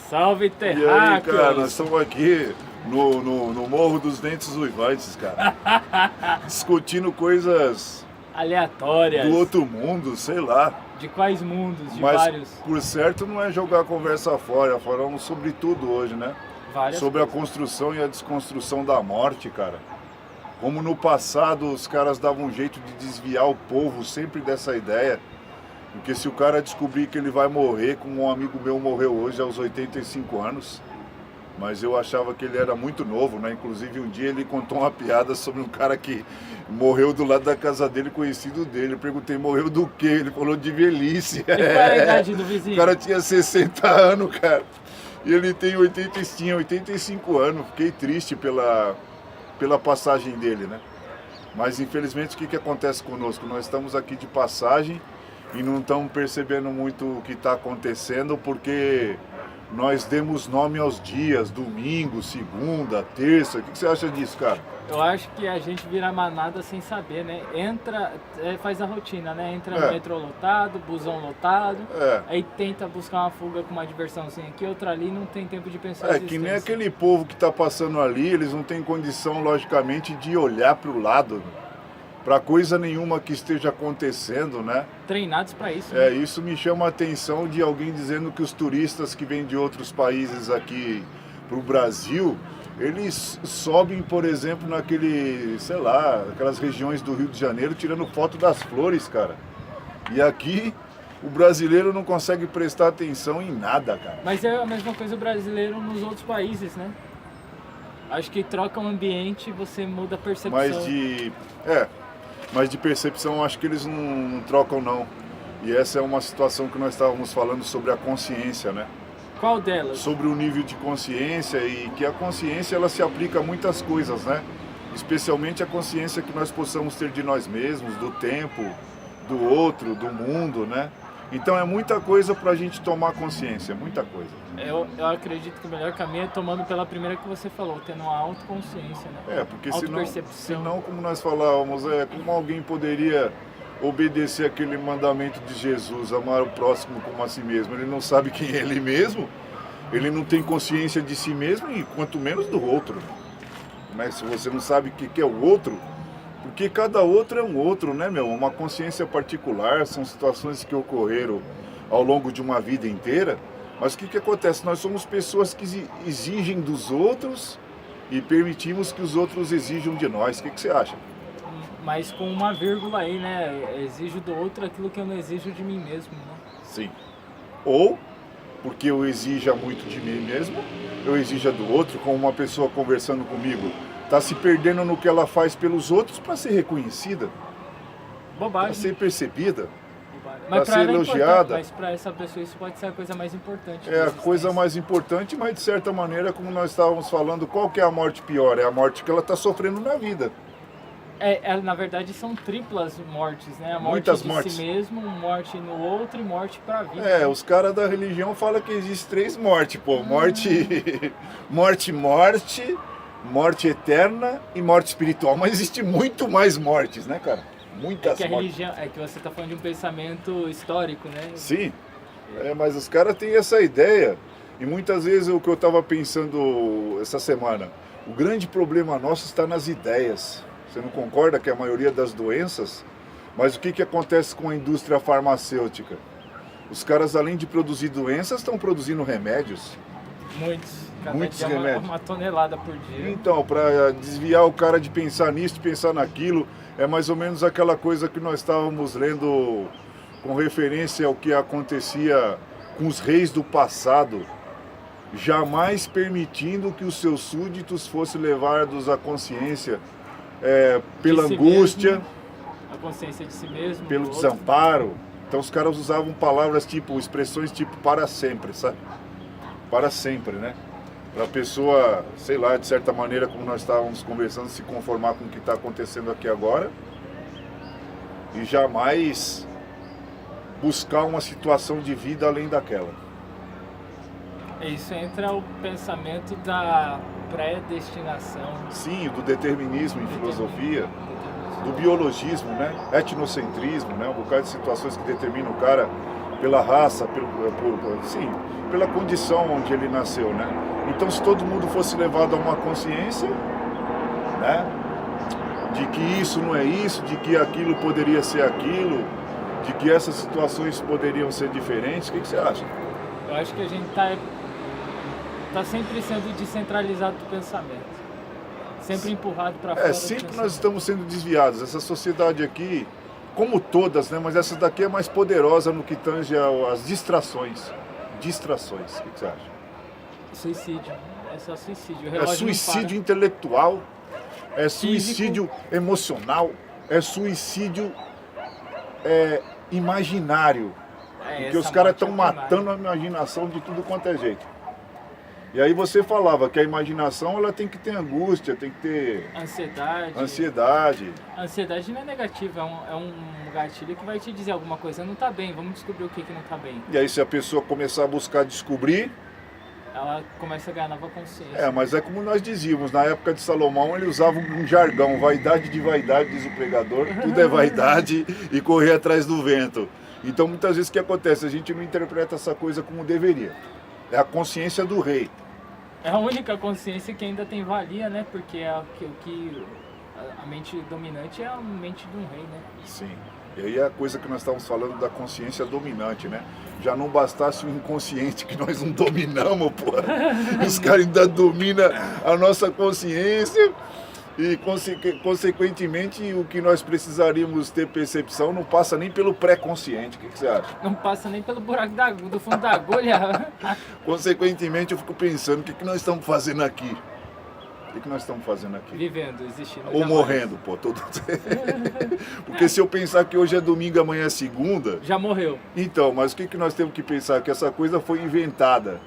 Salve, E aí, terráqueos! cara, nós estamos aqui no Morro dos Dentes Uivantes, cara. Discutindo coisas Aleatórias. do outro mundo, sei lá. De quais mundos? De Mas, vários. por certo, não é jogar a conversa fora. Falamos sobre tudo hoje, né? Várias Sobre a coisas. construção e a desconstrução da morte, cara. Como no passado os caras davam um jeito de desviar o povo sempre dessa ideia. Porque se o cara descobrir que ele vai morrer, como um amigo meu morreu hoje aos 85 anos, mas eu achava que ele era muito novo, né? Inclusive um dia ele contou uma piada sobre um cara que morreu do lado da casa dele, conhecido dele. Eu perguntei, morreu do quê? Ele falou de velhice. E qual é a idade do vizinho? O cara tinha 60 anos, cara. E ele tinha 85 anos. Fiquei triste pela passagem dele, né? Mas infelizmente o que acontece conosco? Nós estamos aqui de passagem e não estamos percebendo muito o que está acontecendo porque nós demos nome aos dias, domingo, segunda, terça. O que você acha disso, cara? Eu acho que a gente vira manada sem saber, né? Entra, faz a rotina, né? Entra no metrô lotado, busão lotado, aí tenta buscar uma fuga com uma diversãozinha aqui, outra ali, não tem tempo de pensar É que nem aquele povo que está passando ali, eles não têm condição, logicamente, de olhar para o lado, para coisa nenhuma que esteja acontecendo, né? Treinados para isso. Né? Isso me chama a atenção de alguém dizendo que os turistas que vêm de outros países aqui para o Brasil, eles sobem, por exemplo, naquele, sei lá, aquelas regiões do Rio de Janeiro, tirando foto das flores, cara. E aqui o brasileiro não consegue prestar atenção em nada, cara. Mas é a mesma coisa o brasileiro nos outros países, né? Acho que troca o ambiente e você muda a percepção. Mas de percepção acho que eles não trocam não. E essa é uma situação que nós estávamos falando sobre a consciência, né? Qual delas? Sobre o nível de consciência e que a consciência ela se aplica a muitas coisas, né? Especialmente a consciência que nós possamos ter de nós mesmos, do tempo, do outro, do mundo, né? Então é muita coisa para a gente tomar consciência, muita coisa. Eu acredito que o melhor caminho é tomando pela primeira que você falou, tendo uma autoconsciência, né? Porque senão, como nós falávamos, como alguém poderia obedecer aquele mandamento de Jesus, amar o próximo como a si mesmo? Ele não sabe quem é ele mesmo, ele não tem consciência de si mesmo e quanto menos do outro. Né? Se você não sabe o que é o outro, porque cada outro é um outro, né, meu? Uma consciência particular, são situações que ocorreram ao longo de uma vida inteira. Mas o que acontece? Nós somos pessoas que exigem dos outros e permitimos que os outros exijam de nós. O que você acha? Mas com uma vírgula aí, né? Exijo do outro aquilo que eu não exijo de mim mesmo, né? Sim. Ou, porque eu exija muito de mim mesmo, eu exija do outro, como uma pessoa conversando comigo, está se perdendo no que ela faz pelos outros para ser reconhecida. Bobagem. Para ser percebida. Para ser elogiada. Mas para essa pessoa isso pode ser a coisa mais importante. É a coisa mais importante, mas de certa maneira, como nós estávamos falando, qual que é a morte pior? É a morte que ela está sofrendo na vida. Na verdade são triplas mortes, né? A morte Muitas de mortes. si mesmo, morte no outro e morte para a vida. Os caras da religião falam que existe 3 mortes, pô. Morte eterna e morte espiritual. Mas existe muito mais mortes, né, cara? Muitas a mortes. Religião, que você está falando de um pensamento histórico, né? Sim, mas os caras têm essa ideia. E muitas vezes o que eu estava pensando essa semana, o grande problema nosso está nas ideias. Você não concorda que a maioria das doenças, mas o que acontece com a indústria farmacêutica? Os caras, além de produzir doenças, estão produzindo remédios. Muitos remédios. Uma tonelada por dia. Então, para desviar o cara de pensar nisso, de pensar naquilo, é mais ou menos aquela coisa que nós estávamos lendo com referência ao que acontecia com os reis do passado, jamais permitindo que os seus súditos fossem levados à consciência pela angústia, mesmo, a consciência de si mesmo, pelo desamparo. Então os caras usavam palavras expressões tipo para sempre, sabe? Para sempre, né? Para a pessoa, sei lá, de certa maneira, como nós estávamos conversando, se conformar com o que está acontecendo aqui agora e jamais buscar uma situação de vida além daquela. Isso entra o pensamento da predestinação. Sim, do determinismo em filosofia, do biologismo, né? Etnocentrismo, né? Um bocado de situações que determinam o cara pela raça, sim, pela condição onde ele nasceu, né? Então, se todo mundo fosse levado a uma consciência, né, de que isso não é isso, de que aquilo poderia ser aquilo, de que essas situações poderiam ser diferentes, o que você acha? Eu acho que a gente tá sempre sendo descentralizado do pensamento. Sempre empurrado para fora. Sempre nós estamos sendo desviados. Essa sociedade aqui, como todas, né? Mas essa daqui é mais poderosa no que tange as distrações. Distrações, o que você acha? Suicídio. É só suicídio. É suicídio intelectual, é suicídio emocional, é suicídio imaginário. Porque os caras estão matando a imaginação de tudo quanto é jeito. E aí você falava que a imaginação ela tem que ter angústia, tem que ter ansiedade. A ansiedade não é negativa, é um gatilho que vai te dizer alguma coisa não está bem, vamos descobrir o que não está bem. E aí se a pessoa começar a buscar descobrir, ela começa a ganhar nova consciência. Mas é como nós dizíamos, na época de Salomão ele usava um jargão, vaidade de vaidade, diz o pregador, tudo é vaidade e correr atrás do vento. Então muitas vezes o que acontece? A gente não interpreta essa coisa como deveria. É a consciência do rei. É a única consciência que ainda tem valia, né? Porque a mente dominante é a mente de um rei, né? Sim. E aí é a coisa que nós estávamos falando da consciência dominante, né? Já não bastasse o inconsciente que nós não dominamos, pô. Os caras ainda dominam a nossa consciência e, consequentemente, o que nós precisaríamos ter percepção não passa nem pelo pré-consciente. O que você acha? Não passa nem pelo buraco do fundo da agulha. Consequentemente, eu fico pensando, o que nós estamos fazendo aqui? O que nós estamos fazendo aqui? Vivendo, existindo. Ou morrendo, pô. Porque se eu pensar que hoje é domingo, amanhã é segunda... Já morreu. Então, mas o que nós temos que pensar? Que essa coisa foi inventada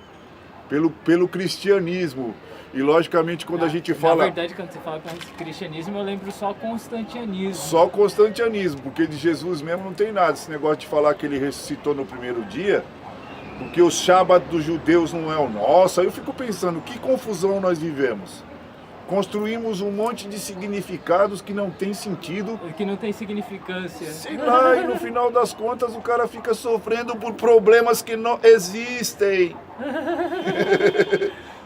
pelo cristianismo. E logicamente quando a gente fala... Na verdade, quando você fala cristianismo, eu lembro só constantianismo. Só constantianismo, porque de Jesus mesmo não tem nada. Esse negócio de falar que ele ressuscitou no primeiro dia, porque o sábado dos judeus não é o nosso. Aí eu fico pensando, que confusão nós vivemos. Construímos um monte de significados que não tem sentido. Que não tem significância. Sei lá, e no final das contas o cara fica sofrendo por problemas que não existem.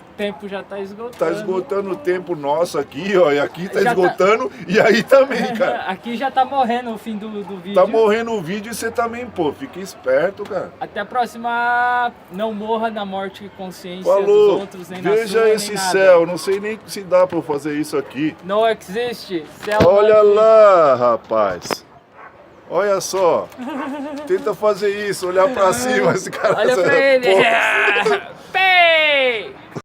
O tempo já está esgotando. Está esgotando o tempo nosso aqui, ó. E aqui está esgotando, e aí também, cara. Aqui já está morrendo o fim do vídeo. Está morrendo o vídeo e você também, pô. Fica esperto, cara. Até a próxima. Não morra na morte consciência Falou. Dos outros, nem na Veja sua, esse nem nada. céu. Não sei nem se dá para fazer isso aqui. Não existe. Céu Olha não existe. lá, rapaz. Olha só. Tenta fazer isso, olhar para cima. Esse cara. Olha para ele.